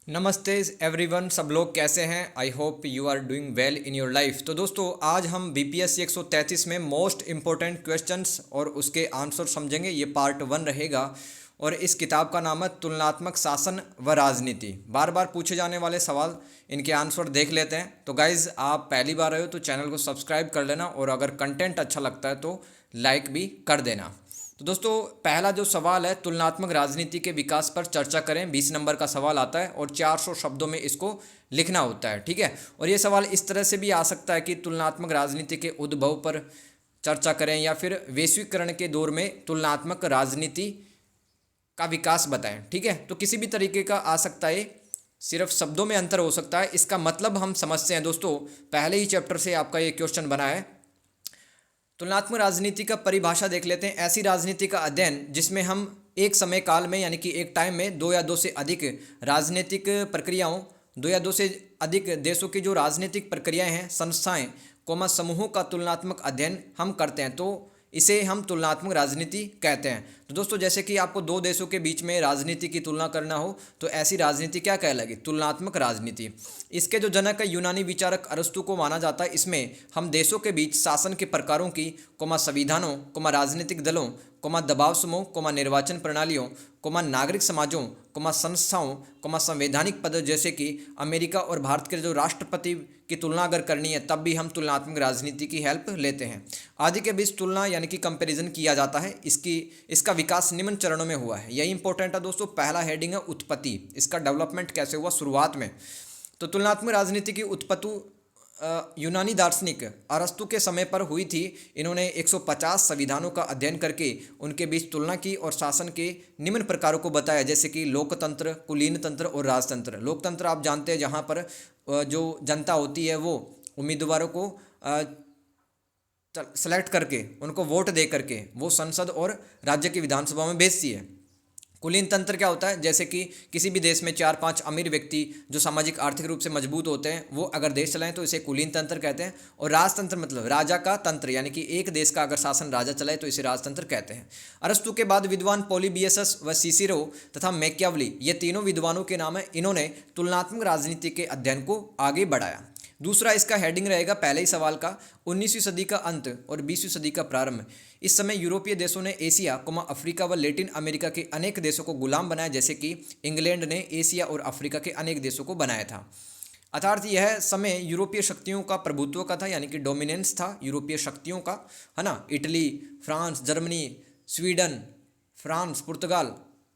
नमस्ते एवरीवन, सब लोग कैसे हैं। I hope you are doing well in your life. तो दोस्तों, आज हम बीपीएससी 133 में मोस्ट इम्पोर्टेंट क्वेश्चंस और उसके आंसर समझेंगे। ये पार्ट 1 रहेगा और इस किताब का नाम है तुलनात्मक शासन व राजनीति। बार बार पूछे जाने वाले सवाल, इनके आंसर देख लेते हैं। तो गाइज़, आप पहली बार आए हो तो चैनल को सब्सक्राइब कर लेना और अगर कंटेंट अच्छा लगता है तो लाइक भी कर देना। तो दोस्तों, पहला जो सवाल है, तुलनात्मक राजनीति के विकास पर चर्चा करें। 20 नंबर का सवाल आता है और 400 शब्दों में इसको लिखना होता है, ठीक है। और ये सवाल इस तरह से भी आ सकता है कि तुलनात्मक राजनीति के उद्भव पर चर्चा करें या फिर वैश्वीकरण के दौर में तुलनात्मक राजनीति का विकास बताएं, ठीक है। तो किसी भी तरीके का आ सकता है, सिर्फ शब्दों में अंतर हो सकता है। इसका मतलब हम समझते हैं दोस्तों, पहले ही चैप्टर से आपका ये क्वेश्चन बना है। तुलनात्मक राजनीति का परिभाषा देख लेते हैं। ऐसी राजनीति का अध्ययन जिसमें हम एक समय काल में यानी कि एक टाइम में दो या दो से अधिक राजनीतिक प्रक्रियाओं, दो या दो से अधिक देशों की जो राजनीतिक प्रक्रियाएं हैं, संस्थाएं समूहों का तुलनात्मक अध्ययन हम करते हैं, तो इसे हम तुलनात्मक राजनीति कहते हैं। तो दोस्तों, जैसे कि आपको दो देशों के बीच में राजनीति की तुलना करना हो तो ऐसी राजनीति क्या कहलाएगी? तुलनात्मक राजनीति। इसके जो जनक है यूनानी विचारक अरस्तु को माना जाता है। इसमें हम देशों के बीच शासन के प्रकारों की, संविधानों, राजनीतिक दलों, दबाव समूह, निर्वाचन प्रणालियों, नागरिक समाजों, संस्थाओं, संवैधानिक पद, जैसे कि अमेरिका और भारत के जो राष्ट्रपति की तुलना अगर करनी है तब भी हम तुलनात्मक राजनीति की हेल्प लेते हैं। आदि के बीच तुलना यानी कि कंपैरिजन किया जाता है। इसका विकास निम्न चरणों में हुआ है। यही इंपॉर्टेंट है दोस्तों। पहला हेडिंग है उत्पत्ति, इसका डेवलपमेंट कैसे हुआ शुरुआत में। तो तुलनात्मक राजनीति की उत्पत्ति यूनानी दार्शनिक अरस्तु के समय पर हुई थी। इन्होंने 150 संविधानों का अध्ययन करके उनके बीच तुलना की और शासन के निम्न प्रकारों को बताया, जैसे कि लोकतंत्र, कुलीन तंत्र और राजतंत्र। लोकतंत्र आप जानते हैं, जहाँ पर जो जनता होती है वो उम्मीदवारों को सेलेक्ट करके, उनको वोट दे करके वो संसद और राज्य की विधानसभा में भेजती है। कुलीन तंत्र क्या होता है? जैसे कि किसी भी देश में 4-5 अमीर व्यक्ति जो सामाजिक आर्थिक रूप से मजबूत होते हैं, वो अगर देश चलाएं तो इसे कुलीन तंत्र कहते हैं। और राजतंत्र मतलब राजा का तंत्र, यानी कि एक देश का अगर शासन राजा चलाए तो इसे राजतंत्र कहते हैं। अरस्तु के बाद विद्वान पॉलीबियस व सिसिरो तथा मैकियावली, ये तीनों विद्वानों के नाम है। इन्होंने तुलनात्मक राजनीति के अध्ययन को आगे बढ़ाया। दूसरा इसका हेडिंग रहेगा पहले ही सवाल का, 19वीं सदी का अंत और 20वीं सदी का प्रारंभ। इस समय यूरोपीय देशों ने एशिया, अफ्रीका व लैटिन अमेरिका के अनेक देशों को गुलाम बनाया, जैसे कि इंग्लैंड ने एशिया और अफ्रीका के अनेक देशों को बनाया था। अर्थात यह समय यूरोपीय शक्तियों का प्रभुत्व का था, यानी कि डोमिनेंस था यूरोपीय शक्तियों का, है ना। Italy, France, Germany, Sweden, France, पुर्तगाल,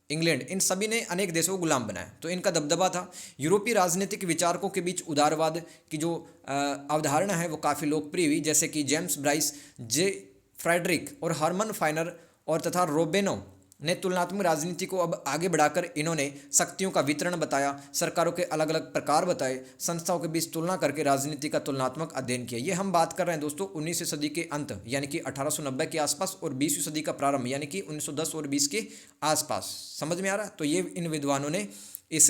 इंग्लैंड, इन सभी ने अनेक देशों को गुलाम बनाया, तो इनका दबदबा था। यूरोपीय राजनीतिक विचारकों के बीच उदारवाद की जो अवधारणा है वो काफ़ी लोकप्रिय हुई, जैसे कि जेम्स ब्राइस, जे फ्रेडरिक और हरमन फाइनर और तथा रोबेनो ने तुलनात्मक राजनीति को अब आगे बढ़ाकर इन्होंने शक्तियों का वितरण बताया, सरकारों के अलग अलग प्रकार बताए, संस्थाओं के बीच तुलना करके राजनीति का तुलनात्मक अध्ययन किया। ये हम बात कर रहे हैं दोस्तों 19वीं सदी के अंत यानी कि 1890 के आसपास और 20वीं सदी का प्रारंभ यानी कि 1910 और 20 के आसपास। समझ में आ रहा? तो ये इन विद्वानों ने इस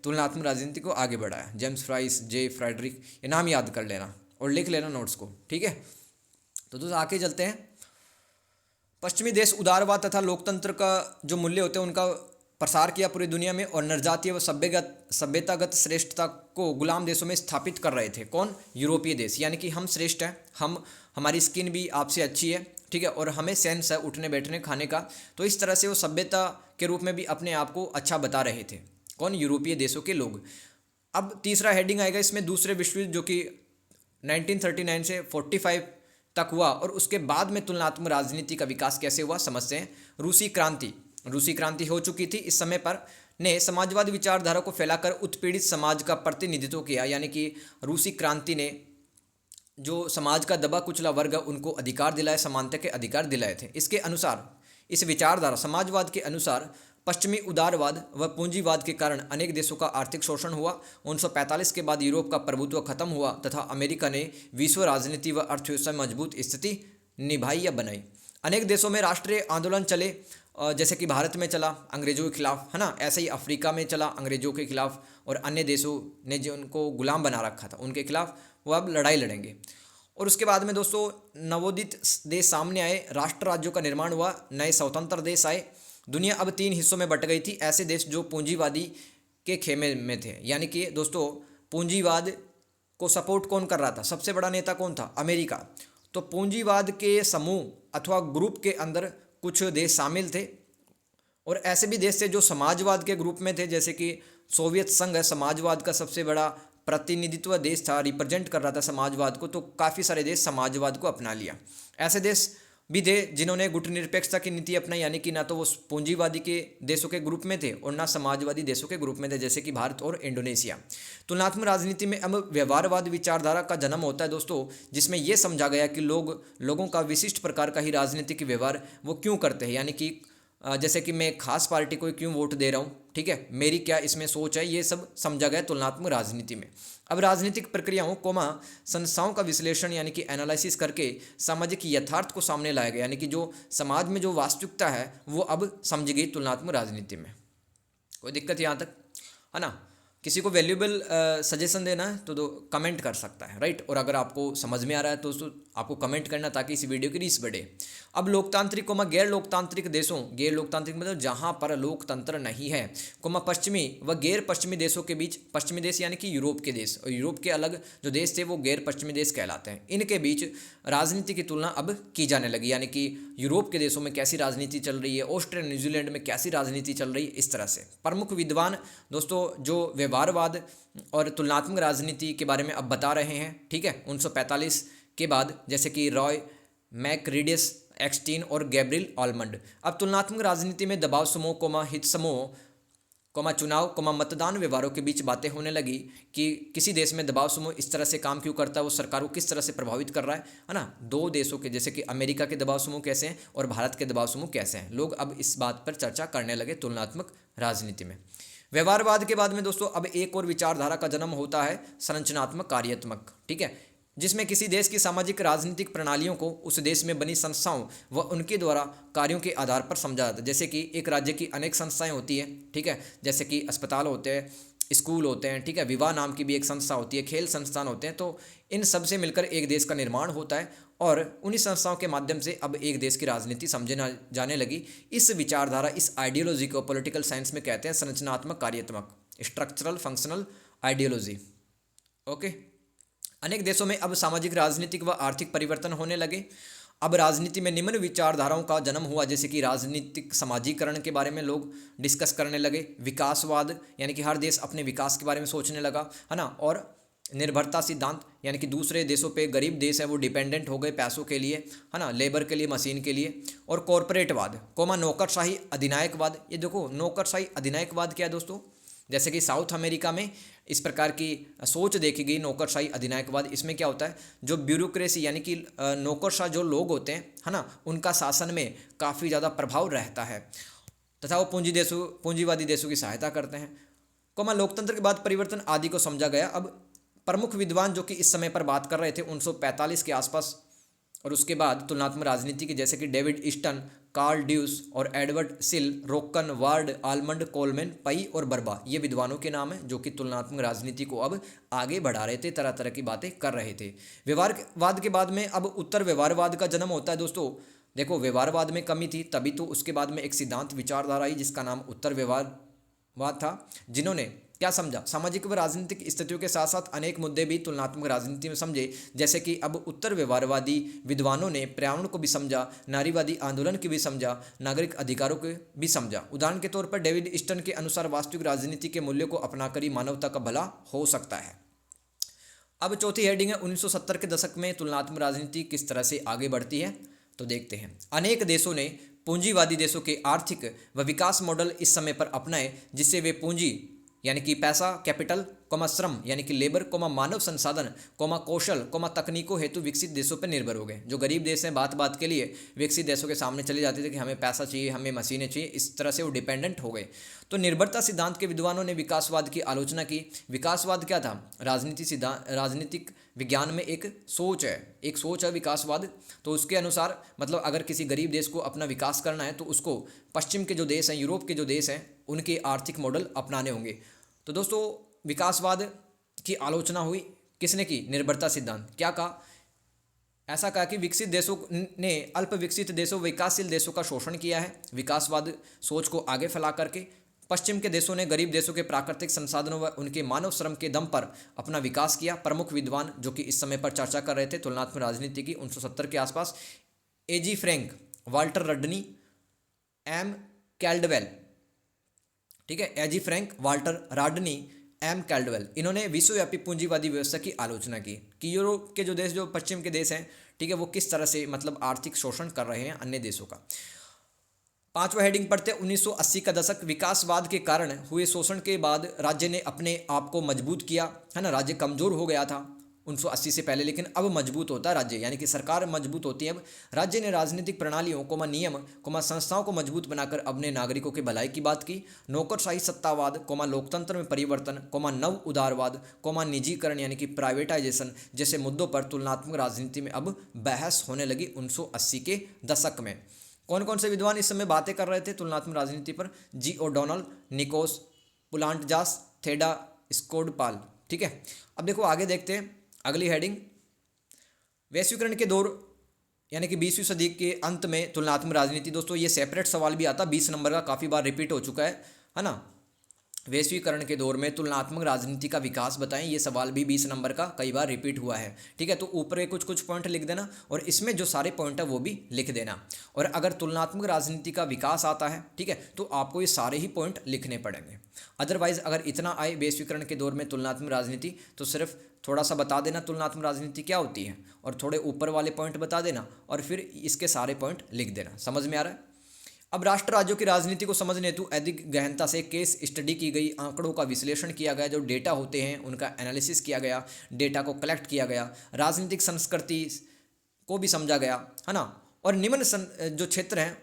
तुलनात्मक राजनीति को आगे बढ़ाया। जेम्स फ्राइस, जे फ्रेडरिक, ये नाम याद कर लेना और लिख लेना नोट्स को, ठीक है। तो दोस्तों आगे चलते हैं। पश्चिमी देश उदारवाद तथा लोकतंत्र का जो मूल्य होते हैं उनका प्रसार किया पूरी दुनिया में और नरजातीय व सभ्यतागत श्रेष्ठता को गुलाम देशों में स्थापित कर रहे थे। कौन? यूरोपीय देश। यानी कि हम श्रेष्ठ हैं, हमारी स्किन भी आपसे अच्छी है, ठीक है, और हमें सेंस है उठने बैठने खाने का। तो इस तरह से वो सभ्यता के रूप में भी अपने आप को अच्छा बता रहे थे। कौन? यूरोपीय देशों के लोग। अब तीसरा हेडिंग आएगा इसमें, दूसरे विश्व युद्ध, जो कि 1939 से 45 तक हुआ और उसके बाद में तुलनात्मक राजनीति का विकास कैसे हुआ समझते हैं। रूसी क्रांति हो चुकी थी इस समय पर, ने समाजवादी विचारधारा को फैलाकर उत्पीड़ित समाज का प्रतिनिधित्व किया। यानी कि रूसी क्रांति ने जो समाज का दबा कुचला वर्ग उनको अधिकार दिलाए, समानता के अधिकार दिलाए थे। इसके अनुसार, इस विचारधारा समाजवाद के अनुसार पश्चिमी उदारवाद व पूंजीवाद के कारण अनेक देशों का आर्थिक शोषण हुआ। 1945 के बाद यूरोप का प्रभुत्व खत्म हुआ तथा अमेरिका ने विश्व राजनीति व अर्थव्यवस्था में मजबूत स्थिति निभाई या बनाई। अनेक देशों में राष्ट्रीय आंदोलन चले, जैसे कि भारत में चला अंग्रेजों के खिलाफ, है ना। ऐसे ही अफ्रीका में चला अंग्रेजों के खिलाफ और अन्य देशों ने जो उनको गुलाम बना रखा था उनके खिलाफ वो अब लड़ाई लड़ेंगे। और उसके बाद में दोस्तों नवोदित देश सामने आए, राष्ट्र राज्यों का निर्माण हुआ, नए स्वतंत्र देश आए। दुनिया अब 3 हिस्सों में बट गई थी। ऐसे देश जो पूंजीवादी के खेमे में थे। यानी कि दोस्तों पूंजीवाद को सपोर्ट कौन कर रहा था? सबसे बड़ा नेता कौन था? अमेरिका। तो पूंजीवाद के समूह अथवा ग्रुप के अंदर कुछ देश शामिल थे और ऐसे भी देश थे जो समाजवाद के ग्रुप में थे, जैसे कि सोवियत संघ समाजवाद का सबसे बड़ा प्रतिनिधित्व देश था, रिप्रेजेंट कर रहा था समाजवाद को, तो काफ़ी सारे देश समाजवाद को अपना लिया। ऐसे देश भी थे जिन्होंने गुटनिरपेक्षता की नीति अपनाई, यानी कि ना तो वो पूंजीवादी के देशों के ग्रुप में थे और ना समाजवादी देशों के ग्रुप में थे, जैसे कि भारत और इंडोनेशिया। तुलनात्मक राजनीति में अब व्यवहारवाद विचारधारा का जन्म होता है दोस्तों, जिसमें यह समझा गया कि लोगों का विशिष्ट प्रकार का ही राजनीतिक व्यवहार वो क्यों करते हैं, यानी कि जैसे कि मैं खास पार्टी को क्यों वोट दे रहा हूँ, ठीक है, मेरी क्या इसमें सोच है, ये सब समझा गया तुलनात्मक राजनीति में। अब राजनीतिक प्रक्रियाओं संस्थाओं का विश्लेषण यानी कि एनालिसिस करके सामाजिक यथार्थ को सामने लाया गया, यानी कि जो समाज में जो वास्तविकता है वो अब समझी गई तुलनात्मक राजनीति में। कोई दिक्कत यहाँ तक है ना? किसी को वैल्यूएबल सजेशन देना है तो कमेंट कर सकता है, राइट। और अगर आपको समझ में आ रहा है तो दोस्तों आपको कमेंट करना, ताकि इस वीडियो की रीच बढ़े। अब लोकतांत्रिक गैर लोकतांत्रिक देशों, गैर लोकतांत्रिक मतलब जहां पर लोकतंत्र नहीं है, पश्चिमी व गैर पश्चिमी देशों के बीच, पश्चिमी देश यानी कि यूरोप के देश, और यूरोप के अलग जो देश थे वो गैर पश्चिमी देश कहलाते हैं, इनके बीच राजनीति की तुलना अब की जाने लगी। यानी कि यूरोप के देशों में कैसी राजनीति चल रही है, ऑस्ट्रिया न्यूजीलैंड में कैसी राजनीति चल रही है, इस तरह से प्रमुख विद्वान दोस्तों जो व्यवहारवाद और तुलनात्मक राजनीति के बारे में अब बता रहे हैं, ठीक है, 1945 के बाद, जैसे कि रॉय मैकरिडिस, एक्सटीन और गैब्रियल आलमंड। अब तुलनात्मक राजनीति में दबाव समूह, हित समूह, चुनाव, मतदान व्यवहारों के बीच बातें होने लगी कि किसी देश में दबाव समूह इस तरह से काम क्यों करता है, वो सरकार को किस तरह से प्रभावित कर रहा है ना। दो देशों के, जैसे कि अमेरिका के दबाव समूह कैसे हैं और भारत के दबाव समूह कैसे हैं, लोग अब इस बात पर चर्चा करने लगे तुलनात्मक राजनीति में। व्यवहारवाद के बाद में दोस्तों अब एक और विचारधारा का जन्म होता है, संरचनात्मक कार्यात्मक, ठीक है, जिसमें किसी देश की सामाजिक राजनीतिक प्रणालियों को उस देश में बनी संस्थाओं व उनके द्वारा कार्यों के आधार पर समझा जाता है। जैसे कि एक राज्य की अनेक संस्थाएं होती हैं, ठीक है, जैसे कि अस्पताल होते हैं, स्कूल होते हैं, ठीक है, विवाह नाम की भी एक संस्था होती है, खेल संस्थान होते हैं, तो इन सब से मिलकर एक देश का निर्माण होता है और उन्हीं संस्थाओं के माध्यम से अब एक देश की राजनीति समझे जाने लगी। इस विचारधारा, इस आइडियोलॉजी को पॉलिटिकल साइंस में कहते हैं संरचनात्मक कार्यात्मक, स्ट्रक्चरल फंक्शनल आइडियोलॉजी। ओके, अनेक देशों में अब सामाजिक, राजनीतिक व आर्थिक परिवर्तन होने लगे। अब राजनीति में निम्न विचारधाराओं का जन्म हुआ, जैसे कि राजनीतिक समाजीकरण के बारे में लोग डिस्कस करने लगे, विकासवाद यानी कि हर देश अपने विकास के बारे में सोचने लगा, है ना, और निर्भरता सिद्धांत यानी कि दूसरे देशों पे गरीब देश है वो डिपेंडेंट हो गए पैसों के लिए, है ना, लेबर के लिए, मशीन के लिए। और कॉरपोरेटवाद, नौकरशाही अधिनायकवाद। ये देखो नौकरशाही अधिनायकवाद क्या है दोस्तों, जैसे कि साउथ अमेरिका में इस प्रकार की सोच देखी गई, नौकरशाही अधिनायकवाद। इसमें क्या होता है, जो ब्यूरोक्रेसी यानी कि नौकरशाह जो लोग होते हैं, है ना, उनका शासन में काफ़ी ज़्यादा प्रभाव रहता है तथा वो पूंजीवादी देशों की सहायता करते हैं। लोकतंत्र के बाद परिवर्तन आदि को समझा गया। अब प्रमुख विद्वान जो कि इस समय पर बात कर रहे थे 1945 के आसपास और उसके बाद तुलनात्मक राजनीति के, जैसे कि डेविड ईस्टन, कार्ल ड्यूस और एडवर्ड सिल, रोकन, वार्ड, आलमंड, कोलमैन, पई और बर्बा, ये विद्वानों के नाम हैं जो कि तुलनात्मक राजनीति को अब आगे बढ़ा रहे थे, तरह तरह की बातें कर रहे थे। व्यवहारवाद के बाद में अब उत्तर व्यवहारवाद का जन्म होता है दोस्तों। देखो व्यवहारवाद में कमी थी, तभी तो उसके बाद में एक सिद्धांत विचारधारा आई जिसका नाम उत्तर व्यवहारवाद था, जिन्होंने क्या समझा, सामाजिक व राजनीतिक स्थितियों के साथ साथ अनेक मुद्दे भी तुलनात्मक राजनीति में समझे। जैसे कि अब उत्तर व्यवहारवादी विद्वानों ने पर्यावरण को भी समझा, नारीवादी आंदोलन की भी समझा, नागरिक अधिकारों को भी समझा। उदाहरण के तौर पर डेविड ईस्टन के अनुसार वास्तविक राजनीति के मूल्यों को अपनाकर ही मानवता का भला हो सकता है। अब चौथी हेडिंग है 1970 के दशक में तुलनात्मक राजनीति किस तरह से आगे बढ़ती है, तो देखते हैं। अनेक देशों ने पूंजीवादी देशों के आर्थिक व विकास मॉडल इस समय पर अपनाए, जिससे वे पूंजी यानी कि पैसा, कैपिटल, श्रम यानी कि लेबर, मानव संसाधन, कौशल, तकनीकों हेतु विकसित देशों पर निर्भर हो गए। जो गरीब देश हैं बात बात के लिए विकसित देशों के सामने चले जाते थे कि हमें पैसा चाहिए, हमें मशीनें चाहिए, इस तरह से वो डिपेंडेंट हो गए। तो निर्भरता सिद्धांत के विद्वानों ने विकासवाद की आलोचना की। विकासवाद क्या था, राजनीतिक विज्ञान में एक सोच है विकासवाद। तो उसके अनुसार मतलब अगर किसी गरीब देश को अपना विकास करना है तो उसको पश्चिम के जो देश हैं, यूरोप के जो देश हैं, उनके आर्थिक मॉडल अपनाने होंगे। तो दोस्तों विकासवाद की आलोचना हुई, किसने की, निर्भरता सिद्धांत। क्या कहा, ऐसा कहा कि विकसित देशों ने अल्प विकसित देशों, विकासशील देशों का शोषण किया है। विकासवाद सोच को आगे फैला करके पश्चिम के देशों ने गरीब देशों के प्राकृतिक संसाधनों व उनके मानव श्रम के दम पर अपना विकास किया। प्रमुख विद्वान जो कि इस समय पर चर्चा कर रहे थे तुलनात्मक राजनीति की 1970 के आसपास, एजी फ्रैंक, वाल्टर रडनी, एम कैल्डवेल, ठीक है, एजी फ्रैंक, वाल्टर राडनी, एम कैल्डवेल, इन्होंने विश्वव्यापी पूंजीवादी व्यवस्था की आलोचना की कि यूरोप के जो देश, जो पश्चिम के देश हैं, ठीक है, वो किस तरह से मतलब आर्थिक शोषण कर रहे हैं अन्य देशों का। पांचवा हेडिंग पढ़ते 1980 का दशक। विकासवाद के कारण हुए शोषण के बाद राज्य ने अपने आप को मजबूत किया, है ना। राज्य कमजोर हो गया था 1980 से पहले, लेकिन अब मजबूत होता है राज्य, यानी कि सरकार मजबूत होती है। अब राज्य ने राजनीतिक प्रणालियों नियम संस्थाओं को मजबूत बनाकर अपने नागरिकों की भलाई की बात की। नौकरशाही सत्तावाद लोकतंत्र में परिवर्तन नव उदारवाद निजीकरण यानी कि प्राइवेटाइजेशन जैसे मुद्दों पर तुलनात्मक राजनीति में अब बहस होने लगी 1980 के दशक में। कौन कौन से विद्वान इस समय बातें कर रहे थे तुलनात्मक राजनीति पर? जी ओडोनल, निकोस पुलांटजास, थेडा स्कोडपाल, ठीक है। अब देखो आगे देखते हैं अगली हेडिंग, वैश्वीकरण के दौर यानी कि 20वीं सदी के अंत में तुलनात्मक राजनीति। दोस्तों ये सेपरेट सवाल भी आता, 20 नंबर का, काफ़ी बार रिपीट हो चुका है ना। वैश्वीकरण के दौर में तुलनात्मक राजनीति का विकास बताएं, ये सवाल भी 20 नंबर का कई बार रिपीट हुआ है, ठीक है। तो ऊपर कुछ कुछ पॉइंट लिख देना और इसमें जो सारे पॉइंट है वो भी लिख देना। और अगर तुलनात्मक राजनीति का विकास आता है, ठीक है, तो आपको ये सारे ही पॉइंट लिखने पड़ेंगे। अदरवाइज अगर इतना आए वैश्वीकरण के दौर में तुलनात्मक राजनीति, तो सिर्फ थोड़ा सा बता देना तुलनात्मक राजनीति क्या होती है और थोड़े ऊपर वाले पॉइंट बता देना और फिर इसके सारे पॉइंट लिख देना। समझ में आ रहा है? अब राष्ट्र राज्यों की राजनीति को समझने हेतु अधिक गहनता से केस स्टडी की गई, आंकड़ों का विश्लेषण किया गया, जो डेटा होते हैं उनका एनालिसिस किया गया, डेटा को कलेक्ट किया गया, राजनीतिक संस्कृति को भी समझा गया, है ना। और निम्न जो क्षेत्र हैं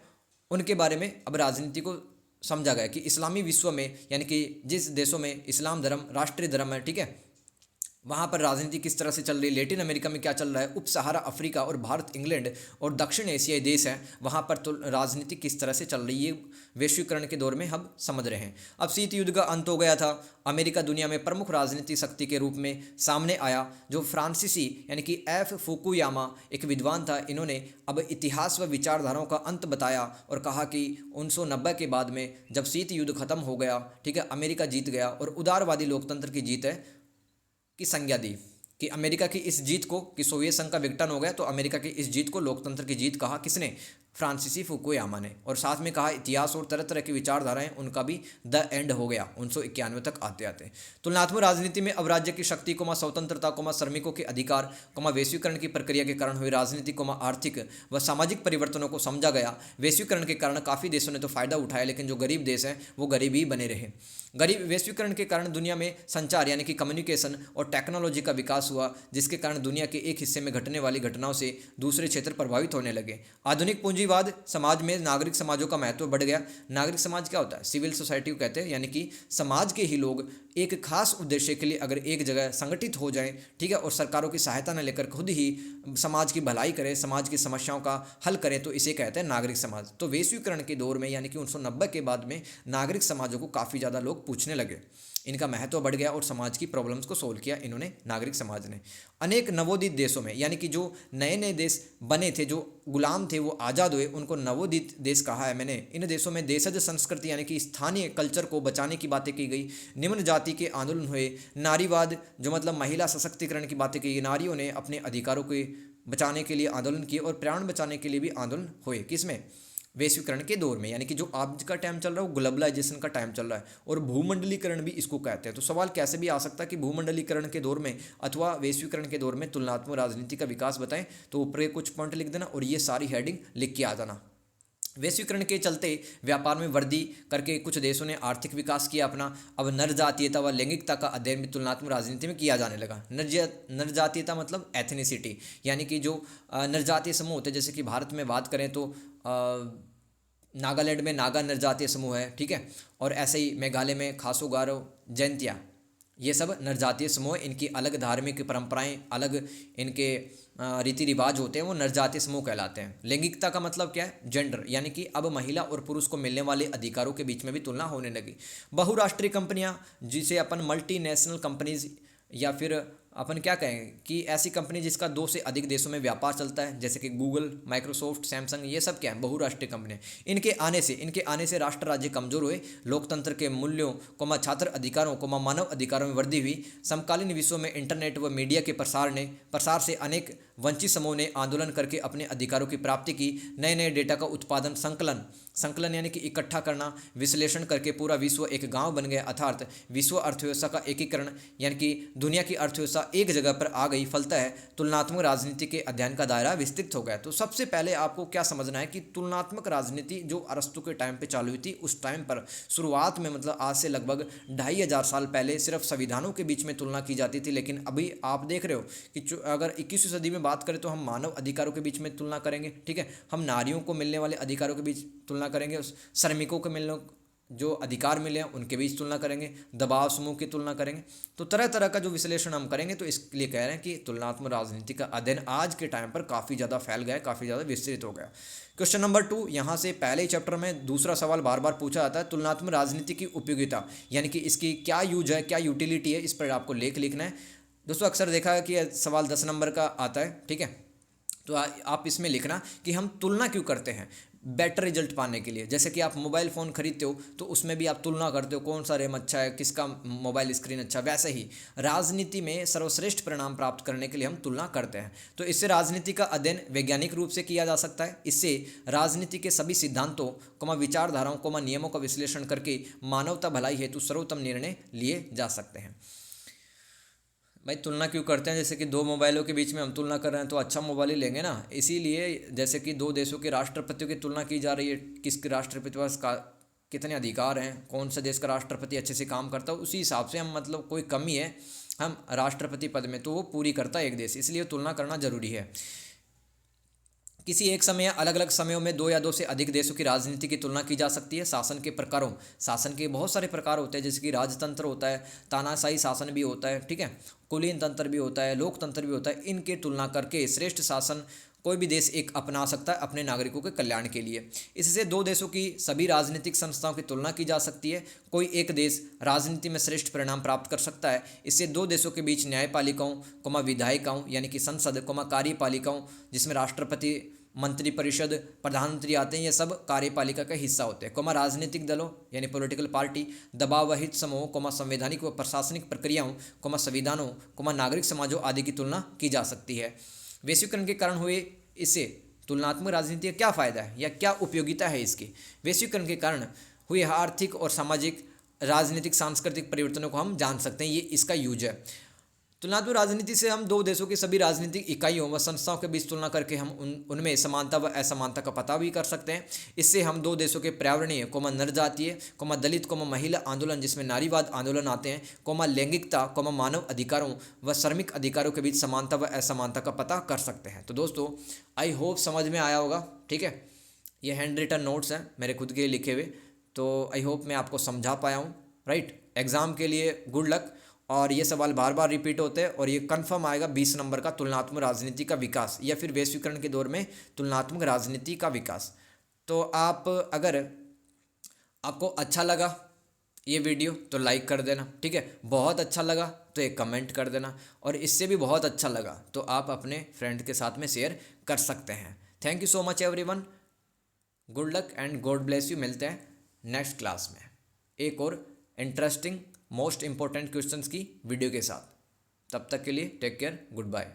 उनके बारे में अब राजनीति को समझा गया कि इस्लामी विश्व में यानी कि जिस देशों में इस्लाम धर्म राष्ट्रीय धर्म है, ठीक है, वहाँ पर राजनीति किस तरह से चल रही है, लेटिन अमेरिका में क्या चल रहा है, उप सहारा अफ्रीका और भारत, इंग्लैंड और दक्षिण एशियाई देश हैं, वहाँ पर तो राजनीति किस तरह से चल रही है वैश्वीकरण के दौर में हम समझ रहे हैं। अब शीत युद्ध का अंत हो गया था, अमेरिका दुनिया में प्रमुख राजनीतिक शक्ति के रूप में सामने आया। जो फ्रांसीसी यानी कि एफ फुकुयामा एक विद्वान था, इन्होंने अब इतिहास व विचारधाराओं का अंत बताया और कहा कि 1990 के बाद में जब शीत युद्ध खत्म हो गया, ठीक है, अमेरिका जीत गया और उदारवादी लोकतंत्र की जीत है की संज्ञा दी कि अमेरिका की इस जीत को, कि सोवियत संघ का विघटन हो गया तो अमेरिका की इस जीत को लोकतंत्र की जीत कहा। किसने? फ्रांसीसी फुकुयामा ने। और साथ में कहा इतिहास और तरह तरह की विचारधाराएं उनका भी द एंड हो गया 1991 तक आते आते। तुलनात्मक राजनीति में अब राज्य की शक्ति स्वतंत्रता श्रमिकों के अधिकार वैश्वीकरण की प्रक्रिया के कारण हुई राजनीतिक आर्थिक व सामाजिक परिवर्तनों को समझा गया। वैश्वीकरण के कारण काफ़ी देशों ने तो फायदा उठाया, लेकिन जो गरीब देश हैं वो गरीब ही बने रहे। गरीब वैश्वीकरण के कारण दुनिया में संचार यानी कि कम्युनिकेशन और टेक्नोलॉजी का विकास हुआ, जिसके कारण दुनिया के एक हिस्से में घटने वाली घटनाओं से दूसरे क्षेत्र प्रभावित होने लगे। आधुनिक पूंजीवाद समाज में नागरिक समाजों का महत्व बढ़ गया। नागरिक समाज क्या होता है? सिविल सोसाइटी को कहते हैं, यानी कि समाज के ही लोग एक खास उद्देश्य के लिए अगर एक जगह संगठित हो जाएं, ठीक है, और सरकारों की सहायता न लेकर खुद ही समाज की भलाई करें, समाज की समस्याओं का हल करें, तो इसे कहते हैं नागरिक समाज। तो वैश्वीकरण के दौर में यानी कि 1990 के बाद में नागरिक समाजों को काफ़ी ज़्यादा लोग पूछने लगे, इनका महत्व बढ़ गया और समाज की प्रॉब्लम्स को सोल्व किया इन्होंने नागरिक समाज ने। अनेक नवोदित देशों में यानी कि जो नए नए देश बने थे, जो गुलाम थे वो आज़ाद हुए, उनको नवोदित देश कहा है मैंने। इन देशों में देशज संस्कृति यानी कि स्थानीय कल्चर को बचाने की बातें की गई, निम्न जाति के आंदोलन हुए, नारीवाद जो मतलब महिला सशक्तिकरण की बातें की गई, नारियों ने अपने अधिकारों को बचाने के लिए आंदोलन किए और प्राण बचाने के लिए भी आंदोलन हुए। किसमें? वैश्वीकरण के दौर में, यानी कि जो आज का टाइम चल रहा है वो ग्लोबलाइजेशन का टाइम चल रहा है और भूमंडलीकरण भी इसको कहते हैं। तो सवाल कैसे भी आ सकता है कि भूमंडलीकरण के दौर में अथवा वैश्वीकरण के दौर में तुलनात्मक राजनीति का विकास बताएं, तो ऊपर कुछ पॉइंट लिख देना और ये सारी हेडिंग लिख के आ जाना। वैश्वीकरण के चलते व्यापार में वृद्धि करके कुछ देशों ने आर्थिक विकास किया अपना। अब नरजातीयता व लैंगिकता का अध्ययन भी तुलनात्मक राजनीति में किया जाने लगा। नरजातीयता मतलब एथनिसिटी, यानी कि जो नरजातीय समूह होते हैं, जैसे कि भारत में बात करें तो नागालैंड में नागा नरजातीय समूह है, ठीक है, और ऐसे ही मेघालय में खासो गारो जैंतिया, ये सब नरजातीय समूह, इनकी अलग धार्मिक परंपराएं, अलग इनके रीति रिवाज होते हैं, वो नरजातीय समूह कहलाते हैं। लैंगिकता का मतलब क्या है? जेंडर, यानी कि अब महिला और पुरुष को मिलने वाले अधिकारों के बीच में भी तुलना होने लगी। बहुराष्ट्रीय कंपनियां, जिसे अपन मल्टीनेशनल कंपनीज या फिर अपन क्या कहें कि ऐसी कंपनी जिसका 2 से अधिक देशों में व्यापार चलता है, जैसे कि गूगल, माइक्रोसॉफ्ट, सैमसंग, ये सब क्या है, बहुराष्ट्रीय कंपनी। इनके आने से राष्ट्र राज्य कमजोर हुए, लोकतंत्र के मूल्यों को छात्र अधिकारों को मानव अधिकारों में वृद्धि हुई। समकालीन विश्व में इंटरनेट व मीडिया के प्रसार से अनेक वंचित समूह ने आंदोलन करके अपने अधिकारों की प्राप्ति की। नए नए डेटा का उत्पादन, संकलन यानी कि इकट्ठा करना, विश्लेषण करके पूरा विश्व एक गांव बन गया, अर्थात विश्व अर्थव्यवस्था का एकीकरण, यानी कि दुनिया की अर्थव्यवस्था एक जगह पर आ गई। फलतः तुलनात्मक राजनीति के अध्ययन का दायरा विस्तृत हो गया। तो सबसे पहले आपको क्या समझना है कि तुलनात्मक राजनीति जो अरस्तु के टाइम पे चालू हुई थी, उस टाइम पर शुरुआत में मतलब आज से लगभग 2500 साल पहले सिर्फ संविधानों के बीच में तुलना की जाती थी। लेकिन अभी आप देख रहे हो कि अगर 21वीं सदी में बात करें तो हम मानव अधिकारों के बीच में तुलना करेंगे, ठीक है, हम नारियों को मिलने वाले अधिकारों के बीच तुलना करेंगे, श्रमिकों को मिलने जो अधिकार मिले हैं उनके बीच तुलना करेंगे, दबाव समूह की तुलना करेंगे। तो तरह तरह का जो विश्लेषण हम करेंगे। तो इसलिए कह रहे हैं कि तुलनात्मक राजनीति का अध्ययन आज के टाइम पर काफ़ी ज़्यादा फैल गया है, काफ़ी ज़्यादा विस्तृत हो गया। क्वेश्चन नंबर 2, यहाँ से पहले ही चैप्टर में दूसरा सवाल बार बार पूछा जाता है, तुलनात्मक राजनीति की उपयोगिता, यानी कि इसकी क्या यूज है, क्या यूटिलिटी है, इस पर आपको लेख लिखना है। दोस्तों अक्सर देखा है कि सवाल 10 नंबर का आता है, ठीक है, तो आप इसमें लिखना कि हम तुलना क्यों करते हैं बेटर रिजल्ट पाने के लिए। जैसे कि आप मोबाइल फ़ोन खरीदते हो तो उसमें भी आप तुलना करते हो कौन सा रैम अच्छा है, किसका मोबाइल स्क्रीन अच्छा। वैसे ही राजनीति में सर्वश्रेष्ठ परिणाम प्राप्त करने के लिए हम तुलना करते हैं। तो इससे राजनीति का अध्ययन वैज्ञानिक रूप से किया जा सकता है। इससे राजनीति के सभी सिद्धांतों विचारधाराओं नियमों का विश्लेषण करके मानवता भलाई हेतु सर्वोत्तम निर्णय लिए जा सकते हैं। भाई तुलना क्यों करते हैं, जैसे कि 2 मोबाइलों के बीच में हम तुलना कर रहे हैं तो अच्छा मोबाइल ही लेंगे ना। इसीलिए जैसे कि 2 देशों के राष्ट्रपतियों की तुलना की जा रही है, किसके राष्ट्रपति के पास कितने अधिकार हैं, कौन सा देश का राष्ट्रपति अच्छे से काम करता है, उसी हिसाब से हम मतलब कोई कमी है हम राष्ट्रपति पद में तो वो पूरी करता है एक देश, इसलिए तुलना करना जरूरी है। किसी एक समय या अलग अलग समयों में 2 या 2 से अधिक देशों की राजनीति की तुलना की जा सकती है। शासन के बहुत सारे प्रकार होते हैं, जैसे कि राजतंत्र होता है, तानाशाही शासन भी होता है, ठीक है, कुलीन तंत्र भी होता है, लोकतंत्र भी होता है। इनकी तुलना करके श्रेष्ठ शासन कोई भी देश एक अपना सकता है अपने नागरिकों के कल्याण के लिए। इससे 2 देशों की सभी राजनीतिक संस्थाओं की तुलना की जा सकती है। कोई एक देश राजनीति में श्रेष्ठ परिणाम प्राप्त कर सकता है। इससे 2 देशों के बीच न्यायपालिकाओं विधायिकाओं यानी कि संसद कार्यपालिकाओं जिसमें राष्ट्रपति, मंत्री परिषद, प्रधानमंत्री आते हैं, ये सब कार्यपालिका का हिस्सा होते हैं। राजनीतिक दलों यानी पॉलिटिकल पार्टी, दबाव रहित समूहों, संवैधानिक व प्रशासनिक प्रक्रियाओं, संविधानों, नागरिक समाजों आदि की तुलना की जा सकती है। वैश्वीकरण के कारण हुए इससे तुलनात्मक राजनीति का क्या फ़ायदा है या क्या उपयोगिता है इसकी। वैश्वीकरण के कारण हुए आर्थिक और सामाजिक, राजनीतिक, सांस्कृतिक परिवर्तनों को हम जान सकते हैं, ये इसका यूज है। तुलनात्मक राजनीति से हम 2 देशों की सभी राजनीतिक इकाइयों व संस्थाओं के बीच तुलना करके हम उनमें समानता व असमानता का पता भी कर सकते हैं। इससे हम 2 देशों के पर्यावरणीय, नरजातीय, दलित, महिला आंदोलन जिसमें नारीवाद आंदोलन आते हैं, लैंगिकता, मानव अधिकारों व श्रमिक अधिकारों के बीच समानता व असमानता का पता कर सकते हैं। तो दोस्तों आई होप समझ में आया होगा, ठीक है। ये हैंड रिटन नोट्स हैं मेरे खुद के लिखे हुए, तो आई होप मैं आपको समझा पाया हूँ, राइट। एग्ज़ाम के लिए गुड लक। और ये सवाल बार बार रिपीट होते हैं और ये कंफर्म आएगा 20 नंबर का, तुलनात्मक राजनीति का विकास या फिर वैश्वीकरण के दौर में तुलनात्मक राजनीति का विकास। तो अगर आपको अच्छा लगा ये वीडियो तो लाइक कर देना, ठीक है। बहुत अच्छा लगा तो एक कमेंट कर देना, और इससे भी बहुत अच्छा लगा तो आप अपने फ्रेंड के साथ में शेयर कर सकते हैं। Thank you so much everyone, good luck and God bless you. मिलते हैं नेक्स्ट क्लास में एक और इंटरेस्टिंग मोस्ट इंपॉर्टेंट क्वेश्चंस की वीडियो के साथ। तब तक के लिए टेक केयर, गुड बाय।